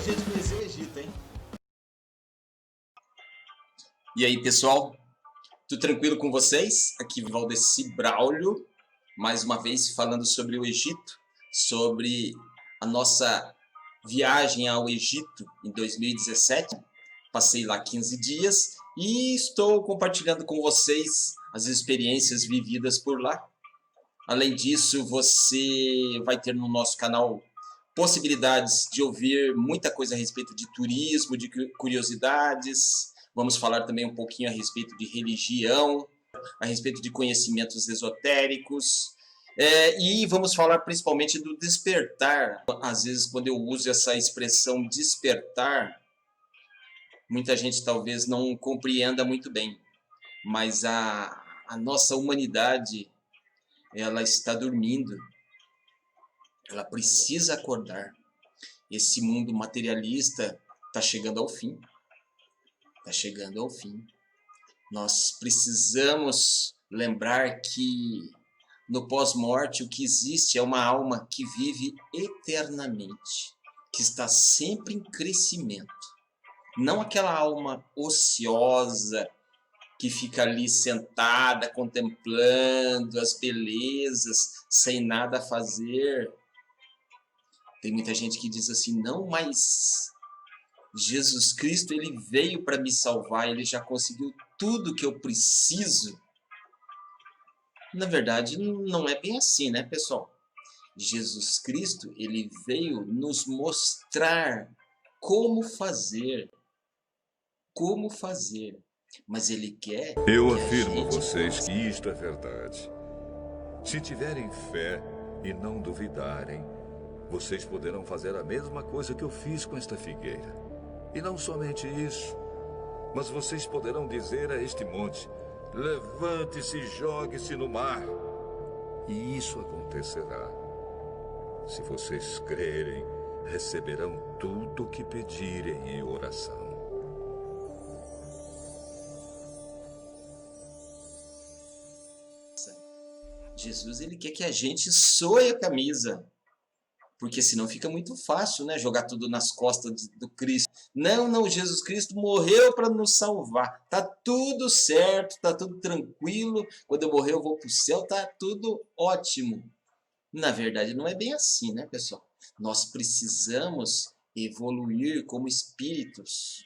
gente conhecer o Egito, hein? E aí, pessoal? Tudo tranquilo com vocês? Aqui Valdeci Braulio, mais uma vez falando sobre o Egito, sobre a nossa viagem ao Egito em 2017. Passei lá 15 dias e estou compartilhando com vocês as experiências vividas por lá. Além disso, você vai ter no nosso canal possibilidades de ouvir muita coisa a respeito de turismo, de curiosidades. Vamos falar também um pouquinho a respeito de religião, a respeito de conhecimentos esotéricos. E vamos falar principalmente do despertar. Às vezes, quando eu uso essa expressão despertar, muita gente talvez não compreenda muito bem. Mas a nossa humanidade, ela está dormindo. Ela precisa acordar. Esse mundo materialista está chegando ao fim. Está chegando ao fim. Nós precisamos lembrar que no pós-morte o que existe é uma alma que vive eternamente, que está sempre em crescimento. Não aquela alma ociosa que fica ali sentada, contemplando as belezas, sem nada a fazer. Tem muita gente que diz assim, não, mas Jesus Cristo, ele veio para me salvar, ele já conseguiu tudo que eu preciso. Na verdade, não é bem assim, né, pessoal? Jesus Cristo, ele veio nos mostrar como fazer. Como fazer. Mas ele quer Eu que a afirmo a gente vocês faça. que isto é verdade. Se tiverem fé e não duvidarem, vocês poderão fazer a mesma coisa que eu fiz com esta figueira. E não somente isso, mas vocês poderão dizer a este monte, levante-se e jogue-se no mar. E isso acontecerá. Se vocês crerem, receberão tudo o que pedirem em oração. Jesus, ele quer que a gente soe a camisa. Porque senão fica muito fácil, né? Jogar tudo nas costas do Cristo. Não, Jesus Cristo morreu para nos salvar. Tá tudo certo, tá tudo tranquilo. Quando eu morrer eu vou para o céu, tá tudo ótimo. Na verdade não é bem assim, né, pessoal? Nós precisamos evoluir como espíritos.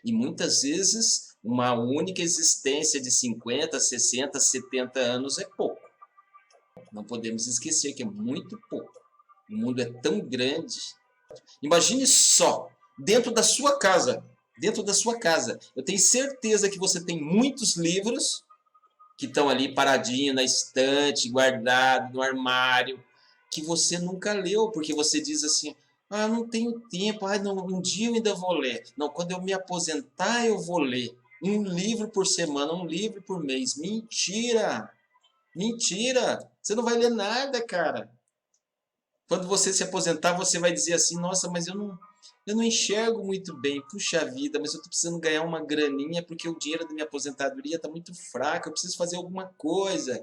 E muitas vezes uma única existência de 50, 60, 70 anos é pouco. Não podemos esquecer que é muito pouco. O mundo é tão grande. Imagine só, dentro da sua casa, eu tenho certeza que você tem muitos livros que estão ali paradinhos na estante, guardados no armário, que você nunca leu, porque você diz assim, ah, não tenho tempo, ah, não, um dia eu ainda vou ler. Não, quando eu me aposentar eu vou ler. Um livro por semana, um livro por mês. Mentira! Mentira! Você não vai ler nada, cara. Quando você se aposentar, você vai dizer assim, nossa, mas eu não enxergo muito bem. Puxa vida, mas eu estou precisando ganhar uma graninha porque o dinheiro da minha aposentadoria está muito fraco. Eu preciso fazer alguma coisa.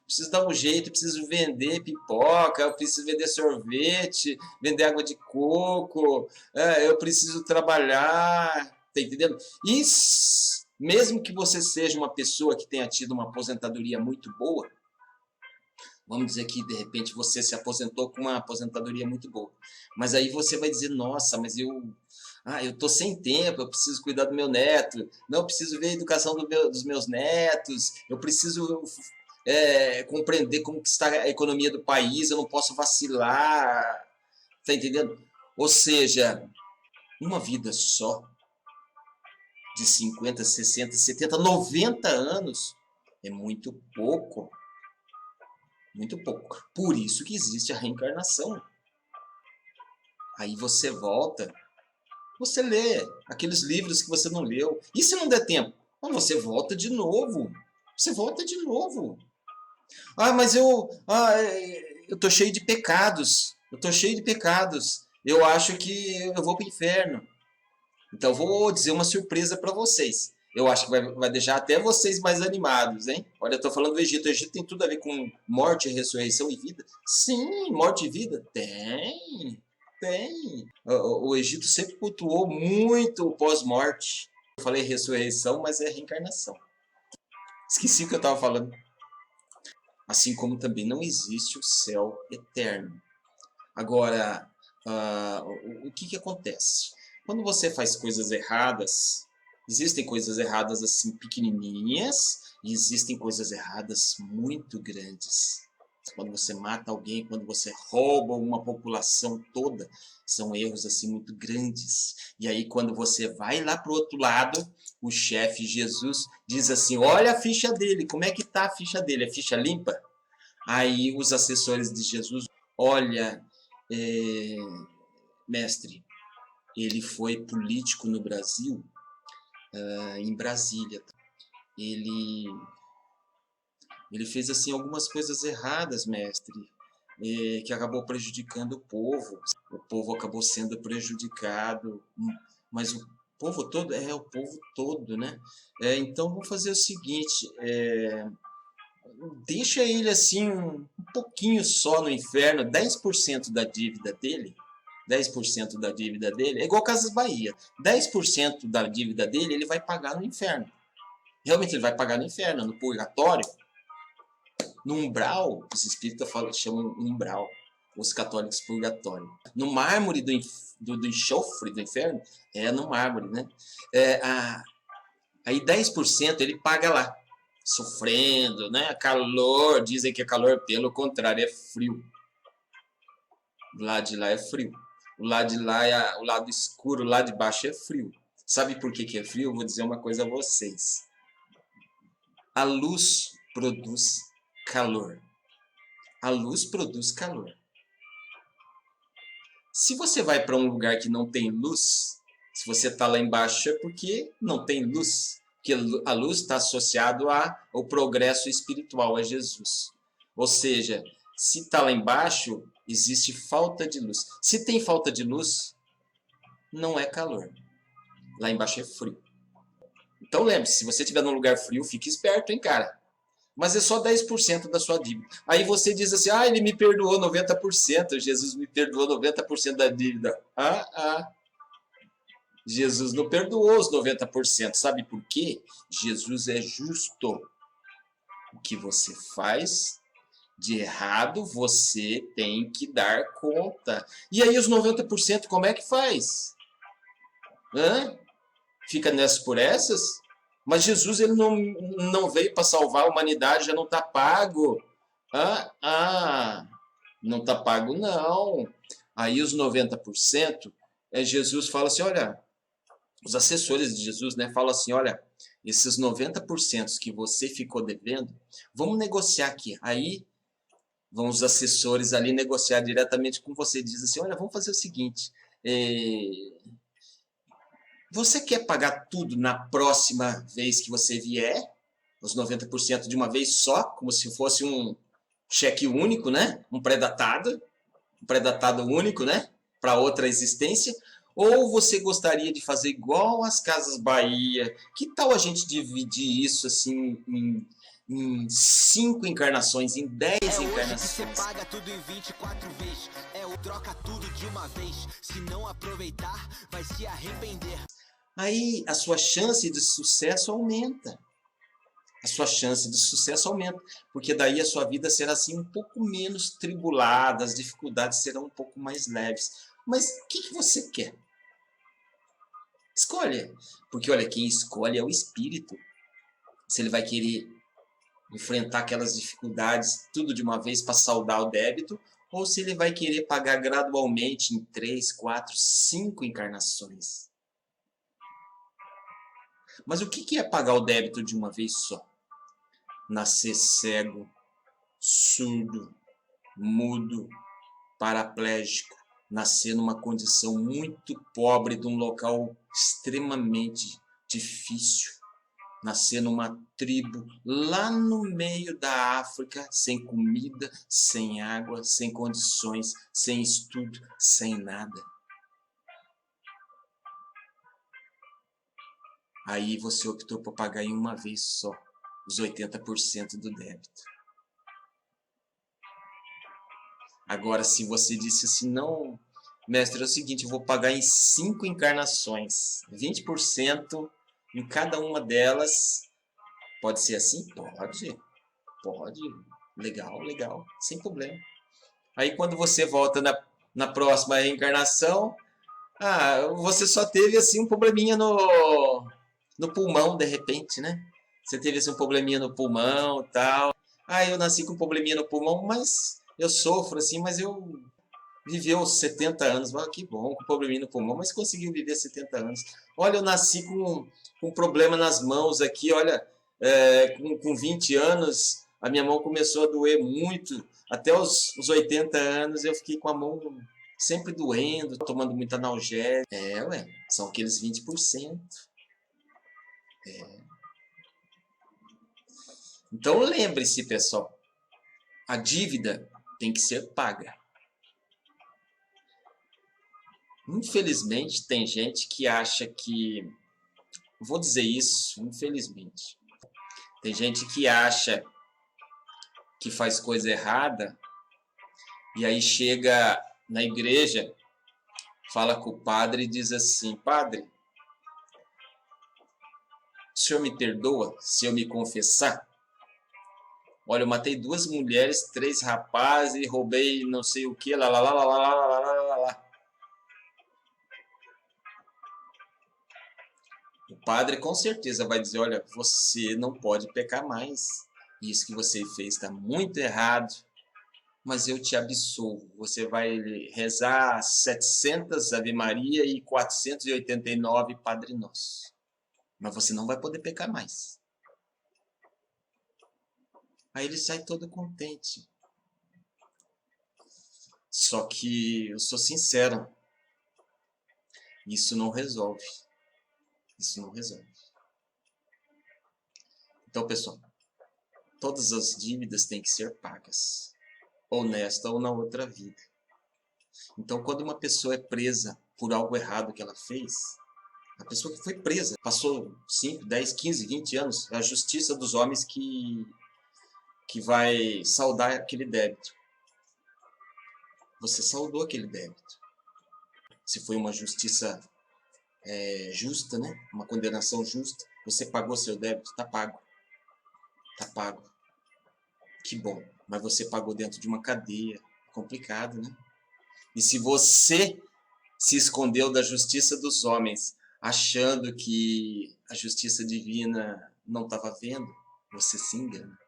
Preciso dar um jeito, eu preciso vender pipoca, eu preciso vender sorvete, vender água de coco, eu preciso trabalhar, tá entendendo? E mesmo que você seja uma pessoa que tenha tido uma aposentadoria muito boa, vamos dizer que, de repente, você se aposentou com uma aposentadoria muito boa. Mas aí você vai dizer, nossa, mas eu estou sem tempo, eu preciso cuidar do meu neto, não, eu preciso ver a educação dos meus netos, eu preciso compreender como que está a economia do país, eu não posso vacilar, tá entendendo? Ou seja, uma vida só, de 50, 60, 70, 90 anos, é muito pouco. Muito pouco. Por isso que existe a reencarnação. Aí você volta, você lê aqueles livros que você não leu. E se não der tempo? Você volta de novo. Você volta de novo. Ah, mas eu tô cheio de pecados. Eu tô cheio de pecados. Eu acho que eu vou para o inferno. Então vou dizer uma surpresa para vocês. Eu acho que vai deixar até vocês mais animados, hein? Olha, eu tô falando do Egito. O Egito tem tudo a ver com morte, ressurreição e vida? Sim, morte e vida? Tem. Tem. O Egito sempre cultuou muito o pós-morte. Eu falei ressurreição, mas é reencarnação. Esqueci o que eu estava falando. Assim como também não existe o céu eterno. Agora, o que acontece? Quando você faz coisas erradas, existem coisas erradas assim pequenininhas e existem coisas erradas muito grandes. Quando você mata alguém, quando você rouba uma população toda, são erros assim muito grandes. E aí quando você vai lá para o outro lado, o chefe Jesus diz assim, olha a ficha dele, como é que tá a ficha dele? É ficha limpa? Aí os assessores de Jesus, olha, mestre, ele foi político no Brasil, em Brasília. Ele fez assim algumas coisas erradas, mestre, que acabou prejudicando o povo. O povo acabou sendo prejudicado, mas o povo todo, o povo todo, né? Então vamos fazer o seguinte, deixa ele assim um pouquinho só no inferno, 10% da dívida dele, 10% da dívida dele, é igual Casas Bahia, 10% da dívida dele ele vai pagar no inferno. Realmente ele vai pagar no inferno, no purgatório, no umbral, os espíritas chamam umbral, os católicos purgatório. No mármore do enxofre do inferno, no mármore, né? Aí 10% ele paga lá, sofrendo, né? Calor, dizem que é calor, pelo contrário, é frio. O lado de lá é frio. O lado de lá é o lado escuro, o lado de baixo é frio. Sabe por que é frio? Eu vou dizer uma coisa a vocês. A luz produz calor. A luz produz calor. Se você vai para um lugar que não tem luz, se você está lá embaixo é porque não tem luz. Porque a luz está associada ao progresso espiritual, a Jesus. Ou seja, se está lá embaixo, existe falta de luz. Se tem falta de luz, não é calor. Lá embaixo é frio. Então lembre-se, se você estiver num lugar frio, fique esperto, hein, cara. Mas é só 10% da sua dívida. Aí você diz assim, ele me perdoou 90%, Jesus me perdoou 90% da dívida. Jesus não perdoou os 90%. Sabe por quê? Jesus é justo. O que você faz de errado, você tem que dar conta. E aí os 90%, como é que faz? Fica nessas por essas? Mas Jesus ele não veio para salvar a humanidade, já não está pago. Não está pago não. Aí os 90%, Jesus fala assim, olha, os assessores de Jesus, né, falam assim, olha, esses 90% que você ficou devendo, vamos negociar aqui. Aí vão os assessores ali negociar diretamente com você, diz assim, olha, vamos fazer o seguinte, você quer pagar tudo na próxima vez que você vier? Os 90% de uma vez só, como se fosse um cheque único, né? Um pré-datado único, né? Para outra existência. Ou você gostaria de fazer igual as Casas Bahia? Que tal a gente dividir isso assim em 5 encarnações, em 10 encarnações? Você paga tudo em 24 vezes. Troca tudo de uma vez. Se não aproveitar, vai se arrepender. Aí a sua chance de sucesso aumenta. A sua chance de sucesso aumenta, porque daí a sua vida será assim um pouco menos tribulada, as dificuldades serão um pouco mais leves. Mas o que você quer? Escolha, porque olha, quem escolhe é o espírito. Se ele vai querer enfrentar aquelas dificuldades tudo de uma vez para saldar o débito, ou se ele vai querer pagar gradualmente em 3, 4, 5 encarnações. Mas o que é pagar o débito de uma vez só? Nascer cego, surdo, mudo, paraplégico, nascer numa condição muito pobre, de um local extremamente difícil, nascer numa tribo lá no meio da África, sem comida, sem água, sem condições, sem estudo, sem nada. Aí você optou por pagar em uma vez só os 80% do débito. Agora, se você disse assim, não, Mestre, é o seguinte, eu vou pagar em 5 encarnações, 20% em cada uma delas. Pode ser assim? Pode. Pode. Legal, legal. Sem problema. Aí quando você volta na próxima reencarnação, você só teve assim um probleminha no pulmão, de repente, né? Você teve assim um probleminha no pulmão e tal. Eu nasci com um probleminha no pulmão, mas eu sofro assim, mas eu viveu 70 anos. Que bom, com probleminha no pulmão, mas conseguiu viver 70 anos. Olha, eu nasci com um problema nas mãos aqui, olha, com 20 anos, a minha mão começou a doer muito. Até os 80 anos eu fiquei com a mão sempre doendo, tomando muito analgésico. São aqueles 20%. Então lembre-se, pessoal, a dívida tem que ser paga. Infelizmente, tem gente que acha que... Vou dizer isso, infelizmente. Tem gente que acha que faz coisa errada e aí chega na igreja, fala com o padre e diz assim: Padre, o senhor me perdoa se eu me confessar? Olha, eu matei 2 mulheres, 3 rapazes, roubei não sei o que, lá, lá, lá, lá, lá, lá, lá, lá, lá. O padre com certeza vai dizer: olha, você não pode pecar mais. Isso que você fez está muito errado, mas eu te absolvo. Você vai rezar 700 Ave Maria e 489 Padre Nosso. Mas você não vai poder pecar mais. Aí ele sai todo contente. Só que eu sou sincero, isso não resolve. Isso não resolve. Então, pessoal, todas as dívidas têm que ser pagas, ou nesta ou na outra vida. Então, quando uma pessoa é presa por algo errado que ela fez, a pessoa que foi presa, passou 5, 10, 15, 20 anos, é a justiça dos homens que vai saldar aquele débito. Você saldou aquele débito. Se foi uma justiça justa, né? Uma condenação justa, você pagou seu débito, tá pago. Tá pago. Que bom. Mas você pagou dentro de uma cadeia. Complicado, né? E se você se escondeu da justiça dos homens, achando que a justiça divina não estava vendo, você se engana.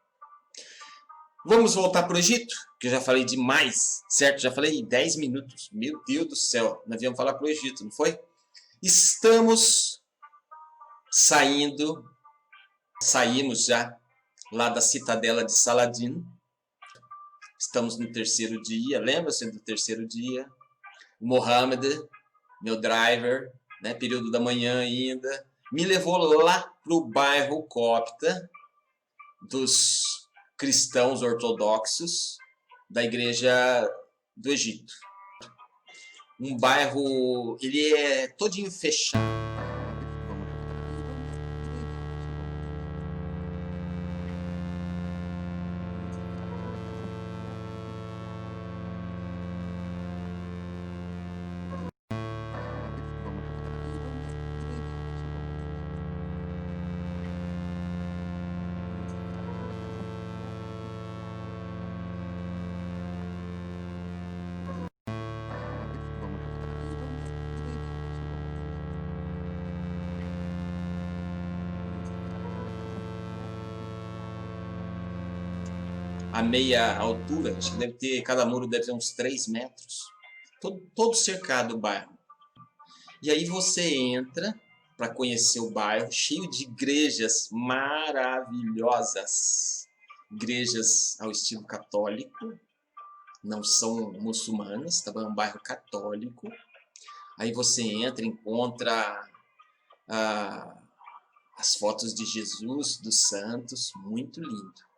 Vamos voltar para o Egito, que eu já falei demais, certo? Já falei 10 minutos. Meu Deus do céu, nós viemos falar para o Egito, não foi? Estamos saímos já lá da citadela de Saladino. Estamos no 3º dia, lembra-se do 3º dia? O Mohammed, meu driver, né, período da manhã ainda, me levou lá para o bairro copta dos cristãos ortodoxos da igreja do Egito. Um bairro, ele é todinho fechado. A meia altura, acho que deve ter, cada muro deve ter uns 3 metros. Todo cercado o bairro. E aí você entra para conhecer o bairro, cheio de igrejas maravilhosas. Igrejas ao estilo católico, não são muçulmanas, tá bom? É um bairro católico. Aí você entra, encontra as fotos de Jesus, dos santos, muito lindo.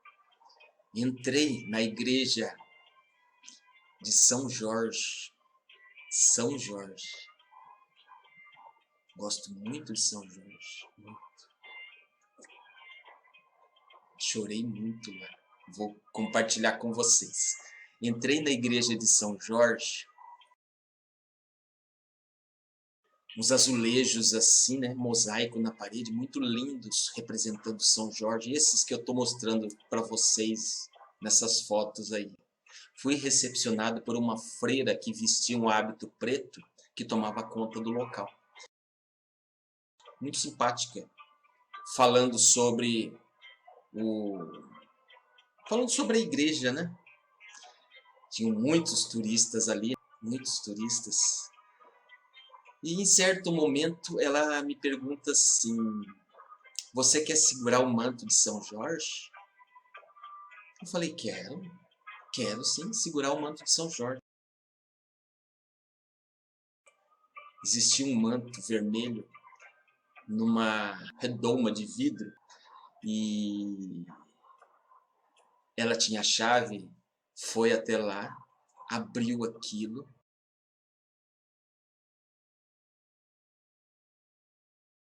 Entrei na igreja de São Jorge. São Jorge. Gosto muito de São Jorge. Muito. Chorei muito lá. Vou compartilhar com vocês. Entrei na igreja de São Jorge uns azulejos assim, né, mosaico na parede, muito lindos, representando São Jorge, esses que eu estou mostrando para vocês nessas fotos aí. Fui recepcionado por uma freira que vestia um hábito preto, que tomava conta do local. Muito simpática, falando sobre a igreja, né? Tinham muitos turistas ali, muitos turistas. E em certo momento ela me pergunta assim: você quer segurar o manto de São Jorge? Eu falei: quero sim segurar o manto de São Jorge. Existia um manto vermelho numa redoma de vidro e ela tinha a chave, foi até lá, abriu aquilo